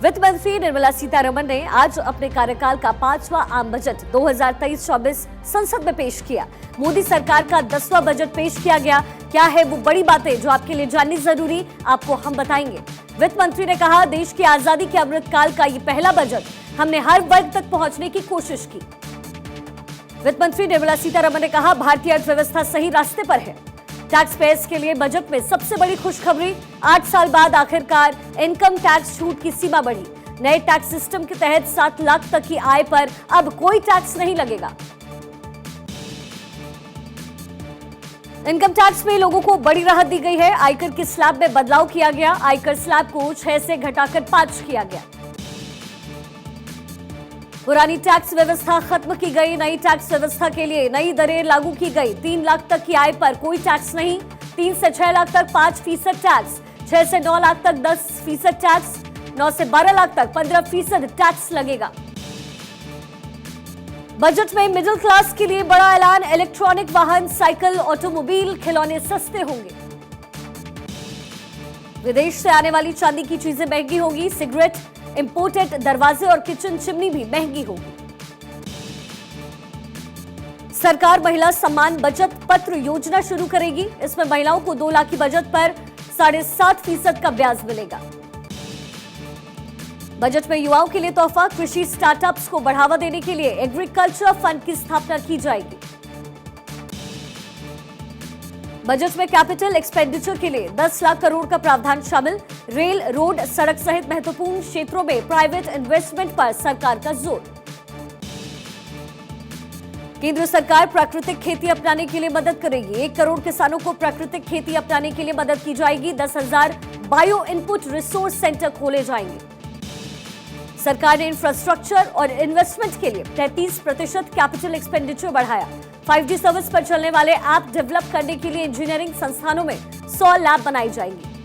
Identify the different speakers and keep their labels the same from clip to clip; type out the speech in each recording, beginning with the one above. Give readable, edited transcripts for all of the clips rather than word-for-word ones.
Speaker 1: वित्त मंत्री निर्मला सीतारमण ने आज अपने कार्यकाल का 5वां आम बजट 2023-24 संसद में पेश किया। मोदी सरकार का 10वां बजट पेश किया गया। क्या है वो बड़ी बातें जो आपके लिए जाननी जरूरी, आपको हम बताएंगे। वित्त मंत्री ने कहा, देश की आजादी के अमृतकाल का ये पहला बजट हमने हर वर्ग तक पहुंचने की कोशिश की। वित्त मंत्री निर्मला सीतारमण ने कहा, भारतीय अर्थव्यवस्था सही रास्ते पर है। टैक्स पेयर्स के लिए बजट में सबसे बड़ी खुशखबरी, 8 साल बाद आखिरकार इनकम टैक्स छूट की सीमा बढ़ी। नए टैक्स सिस्टम के तहत 7 लाख तक की आय पर अब कोई टैक्स नहीं लगेगा। इनकम टैक्स में लोगों को बड़ी राहत दी गई है। आयकर के स्लैब में बदलाव किया गया। आयकर स्लैब को 6 से घटाकर 5 किया गया। पुरानी टैक्स व्यवस्था खत्म की गई। नई टैक्स व्यवस्था के लिए नई दरें लागू की गई। 3 लाख तक की आय पर कोई टैक्स नहीं। 3 से 6 लाख तक 5% टैक्स, 6 से 9 लाख तक 10% टैक्स, 9 से 12 लाख तक 15% टैक्स लगेगा। बजट में मिडिल क्लास के लिए बड़ा ऐलान, इलेक्ट्रॉनिक वाहन, साइकिल, ऑटोमोबाइल, खिलौने सस्ते होंगे। विदेश से आने वाली चांदी की चीजें महंगी होंगी। सिगरेट, इंपोर्टेड दरवाजे और किचन चिमनी भी महंगी होगी। सरकार महिला सम्मान बचत पत्र योजना शुरू करेगी। इसमें महिलाओं को 2 लाख की बचत पर 7.5% का ब्याज मिलेगा। बजट में युवाओं के लिए तोहफा, कृषि स्टार्टअप्स को बढ़ावा देने के लिए एग्रीकल्चर फंड की स्थापना की जाएगी। बजट में कैपिटल एक्सपेंडिचर के लिए 10 लाख करोड़ का प्रावधान शामिल। रेल, रोड, सड़क सहित महत्वपूर्ण क्षेत्रों में प्राइवेट इन्वेस्टमेंट पर सरकार का जोर। केंद्र सरकार प्राकृतिक खेती अपनाने के लिए मदद करेगी। 1 करोड़ किसानों को प्राकृतिक खेती अपनाने के लिए मदद की जाएगी। 10,000 बायो इनपुट रिसोर्स सेंटर खोले जाएंगे। सरकार ने इंफ्रास्ट्रक्चर और इन्वेस्टमेंट के लिए 33% कैपिटल एक्सपेंडिचर बढ़ाया। 5G सर्विस पर चलने वाले ऐप डेवलप करने के लिए इंजीनियरिंग संस्थानों में 100 लैब बनाई जाएंगी।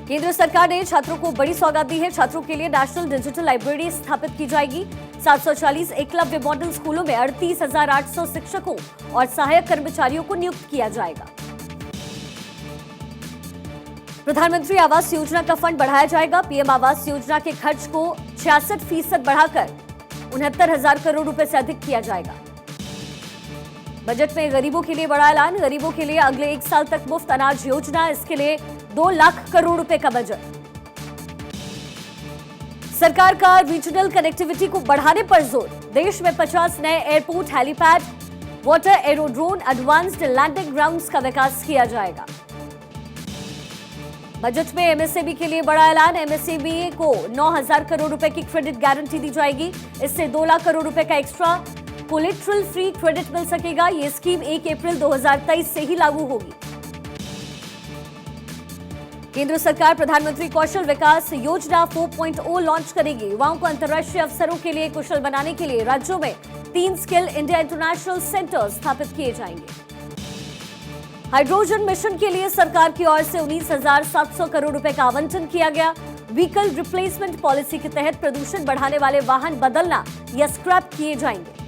Speaker 1: केंद्र सरकार ने छात्रों को बड़ी सौगात दी है। छात्रों के लिए नेशनल डिजिटल लाइब्रेरी स्थापित की जाएगी। 740 एकलव्य मॉडल स्कूलों में 38,800 शिक्षकों और सहायक कर्मचारियों को नियुक्त किया जाएगा। प्रधानमंत्री आवास योजना का फंड बढ़ाया जाएगा। पीएम आवास योजना के खर्च को 66% बढ़ाकर 69,000 करोड़ रुपए से अधिक किया जाएगा। बजट में गरीबों के लिए बड़ा ऐलान, गरीबों के लिए अगले 1 साल तक मुफ्त अनाज योजना। इसके लिए 2 लाख करोड़ रुपए का बजट। सरकार का रीजनल कनेक्टिविटी को बढ़ाने पर जोर। देश में 50 नए airport, helipad, water aerodrome, advanced landing grounds का विकास किया जाएगा। बजट में एमएसएमई के लिए बड़ा ऐलान। एमएसएमई को 9,000 करोड़ रुपए की क्रेडिट गारंटी दी जाएगी। इससे 2 लाख करोड़ रुपए का एक्स्ट्रा कोलेट्रल फ्री क्रेडिट मिल सकेगा। ये स्कीम 1 अप्रैल 2023 से ही लागू होगी। केंद्र सरकार प्रधानमंत्री कौशल विकास योजना 4.0 लॉन्च करेगी। युवाओं को अंतर्राष्ट्रीय अवसरों के लिए कुशल बनाने के लिए राज्यों में 3 स्किल इंडिया इंटरनेशनल सेंटर स्थापित किए जाएंगे। हाइड्रोजन मिशन के लिए सरकार की ओर से 19,700 करोड़ रुपए का आवंटन किया गया। व्हीकल रिप्लेसमेंट पॉलिसी के तहत प्रदूषण बढ़ाने वाले वाहन बदलना या स्क्रैप किए जाएंगे।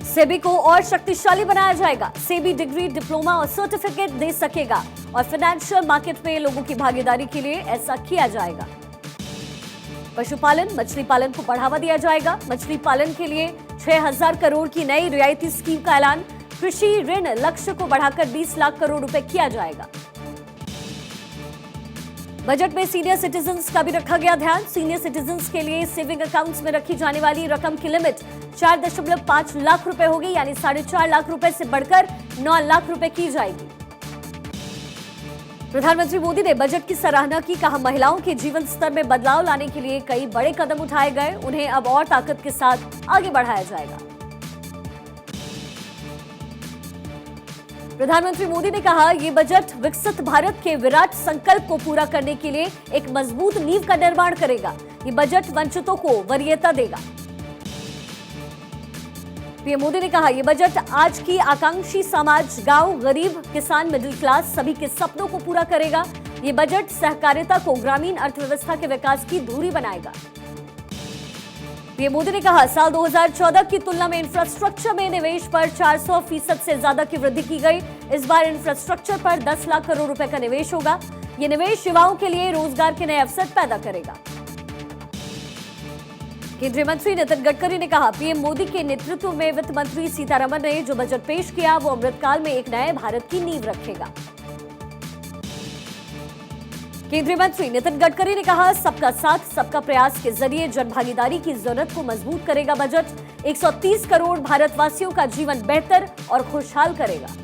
Speaker 1: सेबी को और शक्तिशाली बनाया जाएगा। सेबी डिग्री, डिप्लोमा और सर्टिफिकेट दे सकेगा और फाइनेंशियल मार्केट में लोगों की भागीदारी के लिए ऐसा किया जाएगा। पशुपालन, मछली पालन को बढ़ावा दिया जाएगा। मछली पालन के लिए 6,000 करोड़ की नई रियायती स्कीम का ऐलान। कृषि ऋण लक्ष्य को बढ़ाकर 20 लाख करोड़ रुपए किया जाएगा। बजट में सीनियर सिटीजन्स का भी रखा गया ध्यान। सीनियर सिटीजन्स के लिए सेविंग अकाउंट्स में रखी जाने वाली रकम की लिमिट 4.5 लाख रुपए होगी, यानी 4.5 लाख रुपए से बढ़कर 9 लाख रुपए की जाएगी। प्रधानमंत्री मोदी ने बजट की सराहना की। कहा, महिलाओं के जीवन स्तर में बदलाव लाने के लिए कई बड़े कदम उठाए गए। उन्हें अब और ताकत के साथ आगे बढ़ाया जाएगा। प्रधानमंत्री मोदी ने कहा, यह बजट विकसित भारत के विराट संकल्प को पूरा करने के लिए एक मजबूत नींव का निर्माण करेगा। ये बजट वंचितों को वरीयता देगा। पीएम मोदी ने कहा, यह बजट आज की आकांक्षी समाज, गांव, गरीब, किसान, मिडिल क्लास सभी के सपनों को पूरा करेगा। ये बजट सहकारिता को ग्रामीण अर्थव्यवस्था के विकास की धुरी बनाएगा। पीएम मोदी ने कहा, साल 2014 की तुलना में इंफ्रास्ट्रक्चर में निवेश पर 400% से ज्यादा की वृद्धि की गई। इस बार इंफ्रास्ट्रक्चर पर 10 लाख करोड़ रुपए का निवेश होगा। ये निवेश युवाओं के लिए रोजगार के नए अवसर पैदा करेगा। केंद्रीय मंत्री नितिन गडकरी ने कहा, पीएम मोदी के नेतृत्व में वित्त मंत्री सीतारमण ने जो बजट पेश किया वो अमृतकाल में एक नए भारत की नींव रखेगा। केंद्रीय मंत्री नितिन गडकरी ने कहा, सबका साथ सबका प्रयास के जरिए जनभागीदारी की जरूरत को मजबूत करेगा बजट। 130 करोड़ भारतवासियों का जीवन बेहतर और खुशहाल करेगा।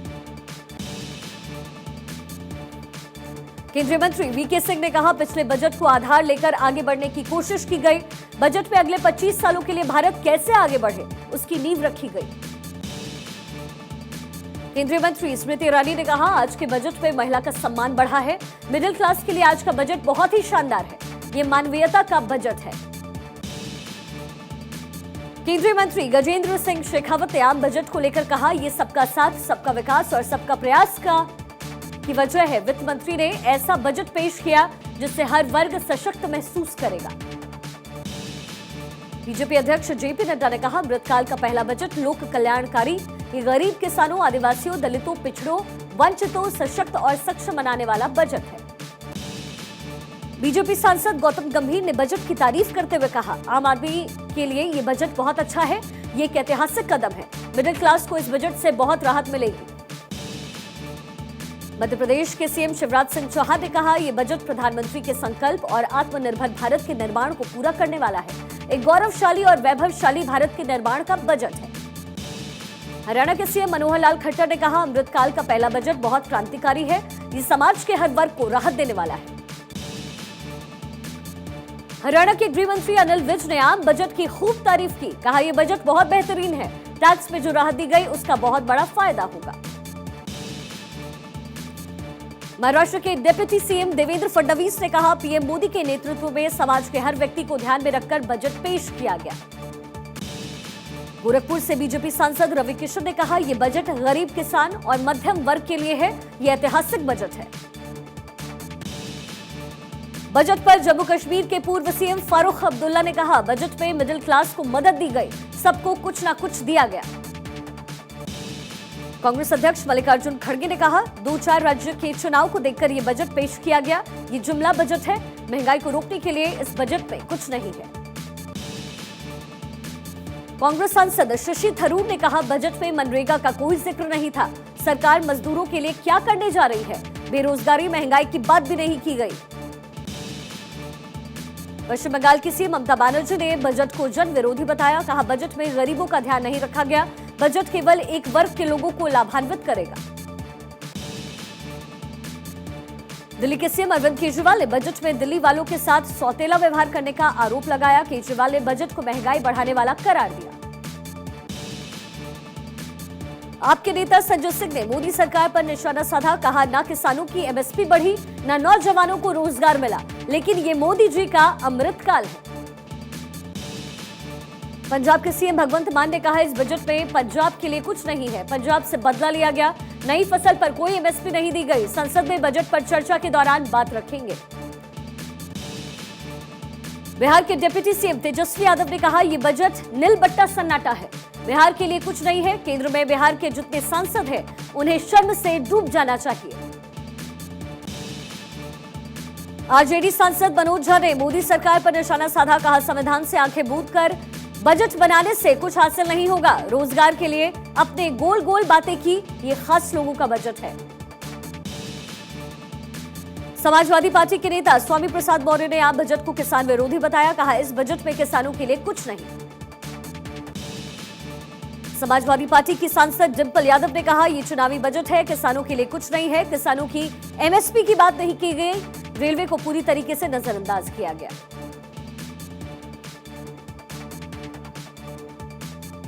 Speaker 1: केंद्रीय मंत्री वीके सिंह ने कहा, पिछले बजट को आधार लेकर आगे बढ़ने की कोशिश की गई। बजट में अगले 25 सालों के लिए भारत कैसे आगे बढ़े उसकी नींव रखी गई। केंद्रीय मंत्री स्मृति ईरानी ने कहा, आज के बजट में महिला का सम्मान बढ़ा है। मिडिल क्लास के लिए आज का बजट बहुत ही शानदार है। ये मानवीयता का बजट है। केंद्रीय मंत्री गजेंद्र सिंह शेखावत ने आम बजट को लेकर कहा, यह सबका साथ सबका विकास और सबका प्रयास की वजह है। वित्त मंत्री ने ऐसा बजट पेश किया जिससे हर वर्ग सशक्त महसूस करेगा। बीजेपी अध्यक्ष जेपी नड्डा ने कहा, अमृतकाल का पहला बजट लोक कल्याणकारी, ये गरीब किसानों, आदिवासियों, दलितों, पिछड़ों, वंचितों, सशक्त और सक्षम बनाने वाला बजट है। बीजेपी सांसद गौतम गंभीर ने बजट की तारीफ करते हुए कहा, आम आदमी के लिए ये बजट बहुत अच्छा है। ये एक ऐतिहासिक कदम है। मिडिल क्लास को इस बजट से बहुत राहत मिलेगी। मध्य प्रदेश के सीएम शिवराज सिंह चौहान ने कहा, यह बजट प्रधानमंत्री के संकल्प और आत्मनिर्भर भारत के निर्माण को पूरा करने वाला है। एक गौरवशाली और वैभवशाली भारत के निर्माण का बजट है। हरियाणा के सीएम मनोहर लाल खट्टर ने कहा, अमृतकाल का पहला बजट बहुत क्रांतिकारी है। ये समाज के हर वर्ग को राहत देने वाला है। हरियाणा के गृह मंत्री अनिल विज ने आम बजट की खूब तारीफ की। कहा, यह बजट बहुत बेहतरीन है। टैक्स में जो राहत दी गई उसका बहुत बड़ा फायदा होगा। महाराष्ट्र के डिप्टी सीएम देवेंद्र फडणवीस ने कहा, पीएम मोदी के नेतृत्व में समाज के हर व्यक्ति को ध्यान में रखकर बजट पेश किया गया। गोरखपुर से बीजेपी सांसद रवि किशन ने कहा, यह बजट गरीब, किसान और मध्यम वर्ग के लिए है। यह ऐतिहासिक बजट है। बजट पर जम्मू कश्मीर के पूर्व सीएम फारूक अब्दुल्ला ने कहा, बजट में मिडिल क्लास को मदद दी गई, सबको कुछ ना कुछ दिया गया। कांग्रेस अध्यक्ष मल्लिकार्जुन खड़गे ने कहा, 2-4 राज्य के चुनाव को देखकर यह बजट पेश किया गया। ये जुमला बजट है। महंगाई को रोकने के लिए इस बजट में कुछ नहीं है। कांग्रेस सांसद शशि थरूर ने कहा, बजट में मनरेगा का कोई जिक्र नहीं था। सरकार मजदूरों के लिए क्या करने जा रही है? बेरोजगारी, महंगाई की बात भी नहीं की गई। पश्चिम बंगाल की सीएम ममता बनर्जी ने बजट को जन विरोधी बताया। कहा, बजट में गरीबों का ध्यान नहीं रखा गया। बजट केवल एक वर्ग के लोगों को लाभान्वित करेगा। दिल्ली के सीएम अरविंद केजरीवाल ने बजट में दिल्ली वालों के साथ सौतेला व्यवहार करने का आरोप लगाया। केजरीवाल ने बजट को महंगाई बढ़ाने वाला करार दिया। आपके नेता संजय सिंह ने मोदी सरकार पर निशाना साधा। कहा, ना किसानों की एमएसपी बढ़ी, ना नौजवानों को रोजगार मिला, लेकिन ये मोदी जी का अमृतकाल है। पंजाब के सीएम भगवंत मान ने कहा, इस बजट में पंजाब के लिए कुछ नहीं है। पंजाब से बदला लिया गया। नई फसल पर कोई एमएसपी नहीं दी गई। संसद में बजट पर चर्चा के दौरान बात रखेंगे। बिहार के डिप्टी सीएम तेजस्वी यादव ने कहा, यह बजट नीलबट्टा सन्नाटा है। बिहार के लिए कुछ नहीं है। केंद्र में बिहार के जितने सांसद हैं, उन्हें शर्म से डूब जाना चाहिए। आरजेडी सांसद मनोज झा ने मोदी सरकार पर निशाना साधा। कहा, संविधान से आंखें मूंद कर बजट बनाने से कुछ हासिल नहीं होगा। रोजगार के लिए अपने गोल गोल बातें की। ये खास लोगों का बजट है। समाजवादी पार्टी के नेता स्वामी प्रसाद मौर्य ने आम बजट को किसान विरोधी बताया। कहा, इस बजट में किसानों के लिए कुछ नहीं। समाजवादी पार्टी की सांसद डिंपल यादव ने कहा, यह चुनावी बजट है, किसानों के लिए कुछ नहीं है। किसानों की एमएसपी की बात नहीं की गई। रेलवे को पूरी तरीके से नजरअंदाज किया गया।